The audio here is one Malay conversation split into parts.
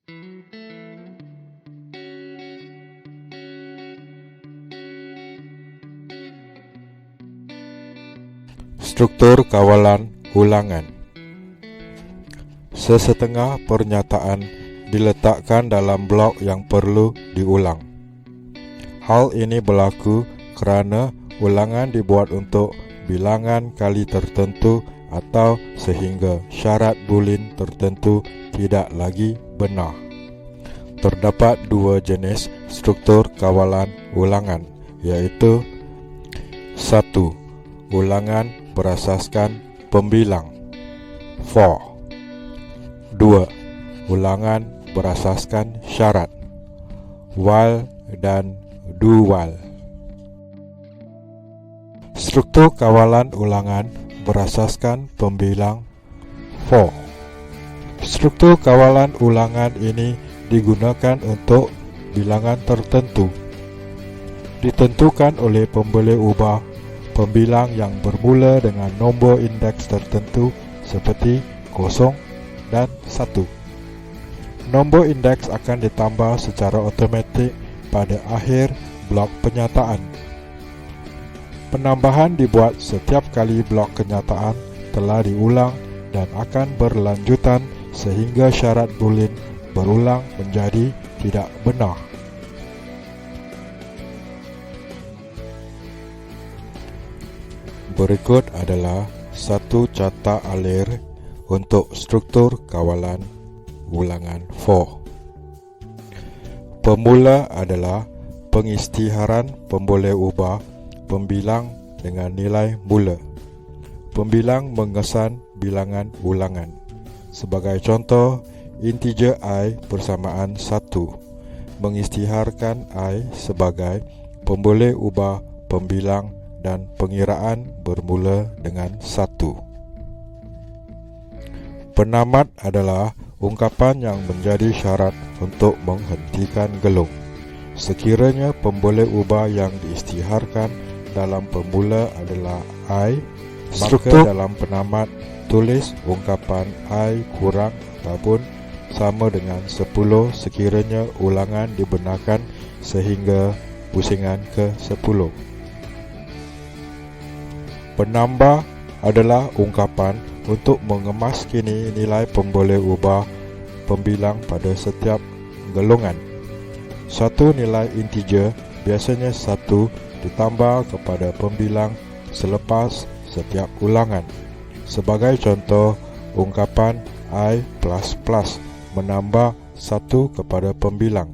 Struktur kawalan ulangan. Sesetengah pernyataan diletakkan dalam blok yang perlu diulang. Hal ini berlaku kerana ulangan dibuat untuk bilangan kali tertentu atau sehingga syarat boolean tertentu tidak lagi benar. Terdapat dua jenis struktur kawalan ulangan, iaitu 1. Ulangan berasaskan pembilang for. 2. Ulangan berasaskan syarat while dan do while. Struktur kawalan ulangan berasaskan pembilang for. Struktur kawalan ulangan ini digunakan untuk bilangan tertentu. Ditentukan oleh pemboleh ubah pembilang yang bermula dengan nombor indeks tertentu seperti 0 dan 1. Nombor indeks akan ditambah secara automatik pada akhir blok penyataan. Penambahan dibuat setiap kali blok kenyataan telah diulang dan akan berlanjutan sehingga syarat boolean berulang menjadi tidak benar. Berikut adalah satu carta alir untuk struktur kawalan ulangan for. Pemula adalah pengisytiharan pemboleh ubah pembilang dengan nilai mula. Pembilang mengesan bilangan ulangan. Sebagai contoh, integer I bersamaan 1 mengisytiharkan I sebagai pemboleh ubah pembilang dan pengiraan bermula dengan 1. Penamat adalah ungkapan yang menjadi syarat untuk menghentikan gelung. Sekiranya pemboleh ubah yang diisytiharkan dalam pemula adalah I, maka dalam penamat tulis ungkapan I kurang ataupun sama dengan 10 sekiranya ulangan dibenarkan sehingga pusingan ke-10. Penambah adalah ungkapan untuk mengemaskini nilai pemboleh ubah pembilang pada setiap gelungan. Satu nilai integer biasanya 1 ditambah kepada pembilang selepas setiap ulangan. Sebagai contoh, ungkapan I++ menambah 1 kepada pembilang.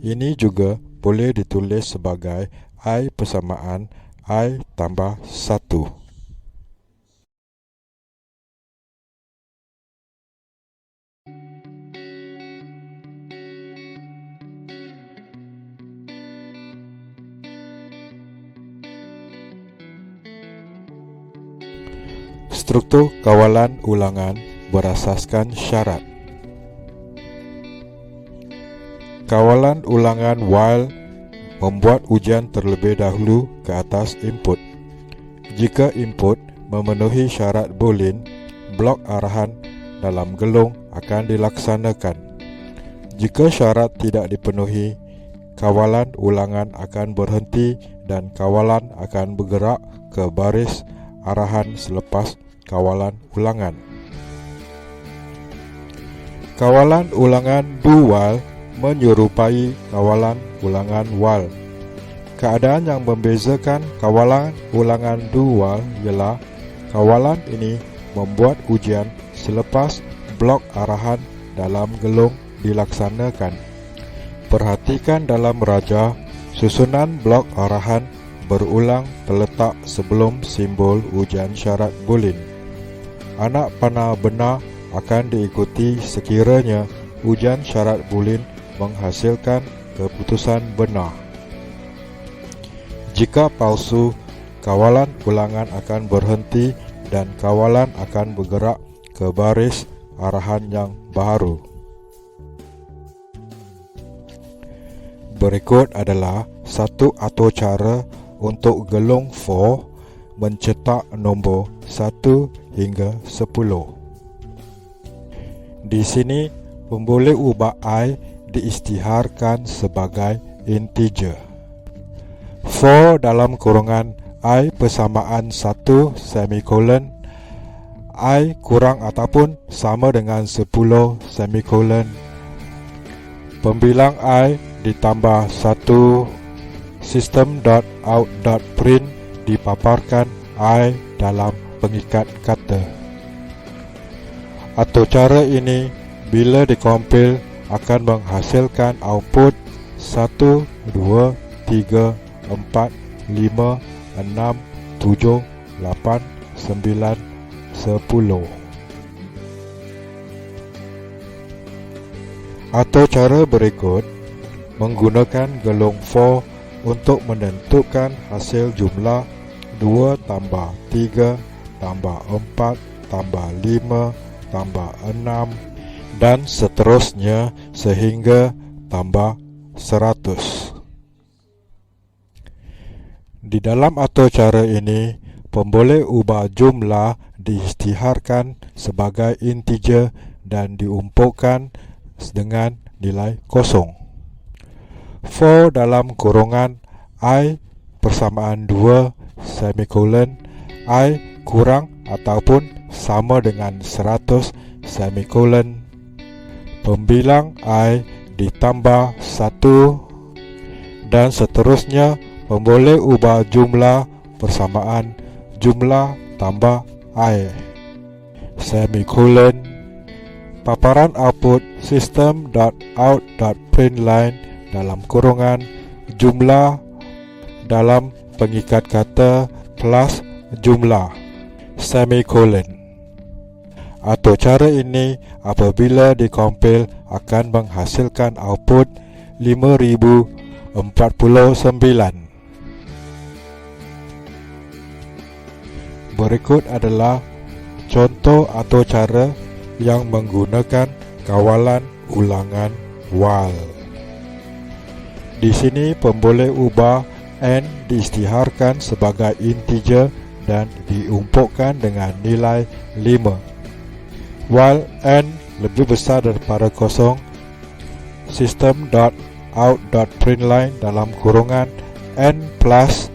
Ini juga boleh ditulis sebagai I persamaan I tambah 1. Struktur kawalan ulangan berasaskan syarat. Kawalan ulangan while membuat ujian terlebih dahulu ke atas input. Jika input memenuhi syarat boolean, blok arahan dalam gelung akan dilaksanakan. Jika syarat tidak dipenuhi, kawalan ulangan akan berhenti dan kawalan akan bergerak ke baris arahan selepas kawalan ulangan. Kawalan ulangan do while menyerupai kawalan ulangan while. Keadaan yang membezakan kawalan ulangan do while ialah kawalan ini membuat ujian selepas blok arahan dalam gelung dilaksanakan. Perhatikan dalam raja, susunan blok arahan berulang terletak sebelum simbol ujian syarat boolean. Anak panah benar akan diikuti sekiranya ujian syarat boolean menghasilkan keputusan benar. Jika palsu, kawalan ulangan akan berhenti dan kawalan akan bergerak ke baris arahan yang baru. Berikut adalah satu atau cara untuk gelung for mencetak nombor 1 hingga 10. Di sini pemboleh ubah I diisytiharkan sebagai integer. For dalam kurungan I persamaan 1 semikolon I kurang ataupun sama dengan 10 semikolon. Pembilang I ditambah 1 system.out.print dipaparkan I dalam pengikat kata. Atau cara ini bila dikompil akan menghasilkan output 1, 2, 3, 4, 5, 6, 7, 8, 9, 10. Atau cara berikut menggunakan gelung for untuk menentukan hasil jumlah 2 tambah 3 tambah 4 tambah 5 tambah 6 dan seterusnya sehingga tambah 100. Di dalam atau cara ini, pemboleh ubah jumlah diisytiharkan sebagai integer dan diumpukkan dengan nilai kosong. For dalam kurungan I persamaan 2 semikolon I kurang ataupun sama dengan 100 semikolon. Pembilang I ditambah 1 dan seterusnya pemboleh ubah jumlah persamaan jumlah tambah I semikolon. Paparan output system.out.println dalam kurungan jumlah dalam pengikat kata plus jumlah semikolon. Atau cara ini apabila dikompil akan menghasilkan output 5049. Berikut adalah contoh atau cara yang menggunakan kawalan ulangan while. Di sini pemboleh ubah n diisytiharkan sebagai integer dan diumpukkan dengan nilai 5. While n lebih besar daripada kosong, system.out.println dalam kurungan n plus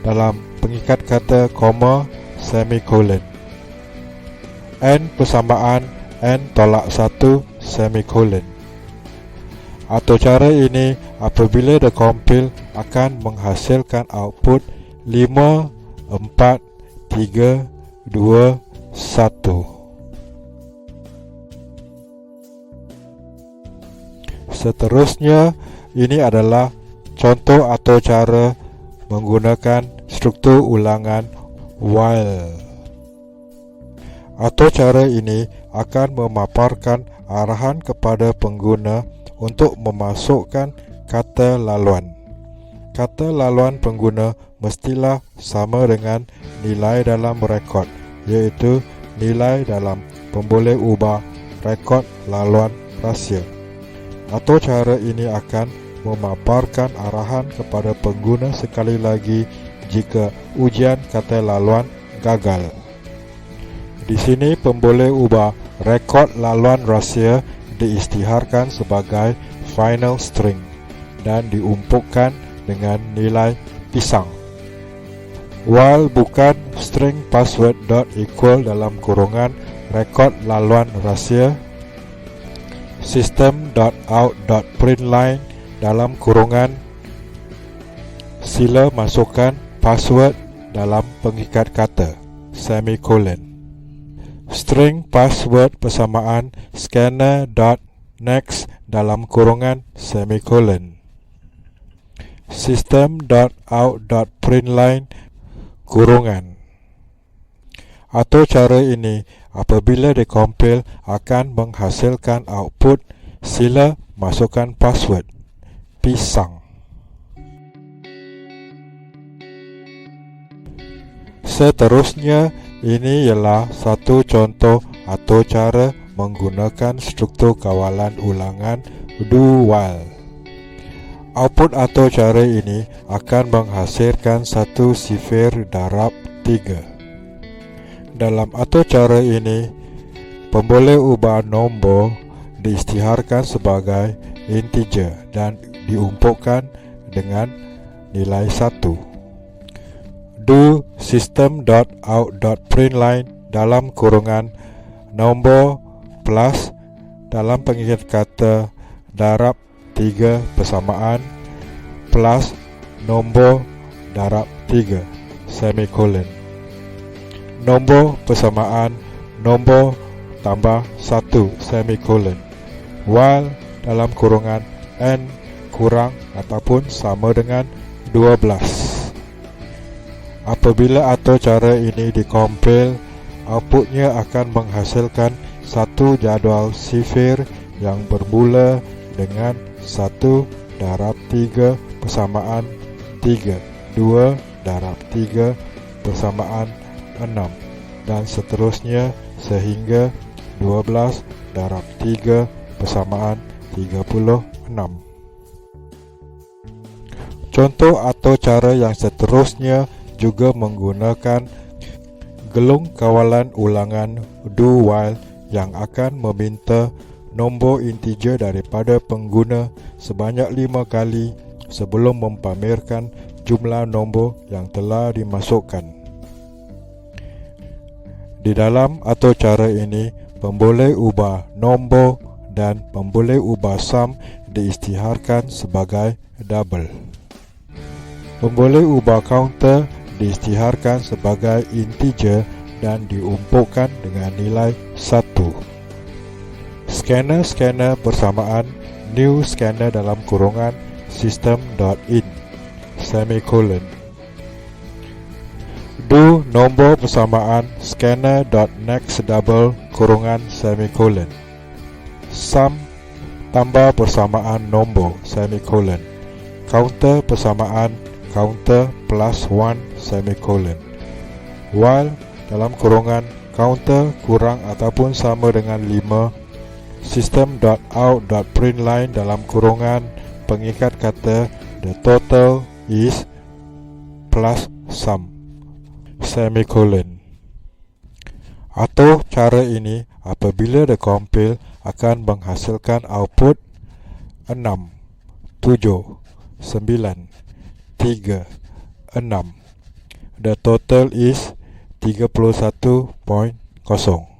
dalam pengikat kata koma semikolon n persamaan n tolak 1 semikolon. Atau cara ini apabila dikompil akan menghasilkan output 5, 4, 3, 2, 1. Seterusnya, ini adalah contoh atau cara menggunakan struktur ulangan while. Atau cara ini akan memaparkan arahan kepada pengguna untuk memasukkan kata laluan. Kata laluan pengguna mestilah sama dengan nilai dalam rekod, iaitu nilai dalam pemboleh ubah rekod laluan rahsia. Atau cara ini akan memaparkan arahan kepada pengguna sekali lagi jika ujian kata laluan gagal. Di sini pemboleh ubah rekod laluan rahsia diisytiharkan sebagai final string dan diumpukkan dengan nilai pisang. While bukan string password dot equal dalam kurungan rekod laluan rahsia, system.out.println dalam kurungan sila masukkan password dalam pengikat kata semikolon. String password persamaan scanner.next dalam kurungan semikolon. System.out.println kurungan. Atau cara ini apabila dikompil akan menghasilkan output sila masukkan password pisang. Seterusnya, ini ialah satu contoh atau cara menggunakan struktur kawalan ulangan do while. Output atau cara ini akan menghasilkan satu sifir darab 3. Dalam atau cara ini, pemboleh ubah nombor diisytiharkan sebagai integer dan diumpukkan dengan nilai 1. Do system.out.println dalam kurungan nombor plus dalam pengikat kata darab 3 persamaan plus nombor darab 3 semikolon. Nombor persamaan nombor tambah 1 semikolon. While dalam kurungan n kurang ataupun sama dengan 12. Apabila atau cara ini dikompil, outputnya akan menghasilkan satu jadual sifir yang bermula dengan 1 darab 3 persamaan 3, 2 darab 3 persamaan 6 dan seterusnya sehingga 12 darab 3 persamaan 36. Contoh atau cara yang seterusnya juga menggunakan gelung kawalan ulangan do while yang akan meminta nombor integer daripada pengguna sebanyak 5 kali sebelum mempamerkan jumlah nombor yang telah dimasukkan. Di dalam atau cara ini, pemboleh ubah nombor dan pemboleh ubah sum diisytiharkan sebagai double. Pemboleh ubah counter diisytiharkan sebagai integer dan diumpukkan dengan nilai 1. Scanner bersamaan new scanner dalam kurungan system.in semikolon. Do nombor persamaan scanner.next double kurungan semikolon. Sum tambah persamaan nombor semikolon. Counter persamaan counter plus 1 semikolon. While dalam kurungan counter kurang ataupun sama dengan 5. System.out.println dalam kurungan pengikat kata the total is plus sum semikolon. Atau cara ini apabila dikompil akan menghasilkan output 6, 7, 9, 3, 6. The total is 31.0.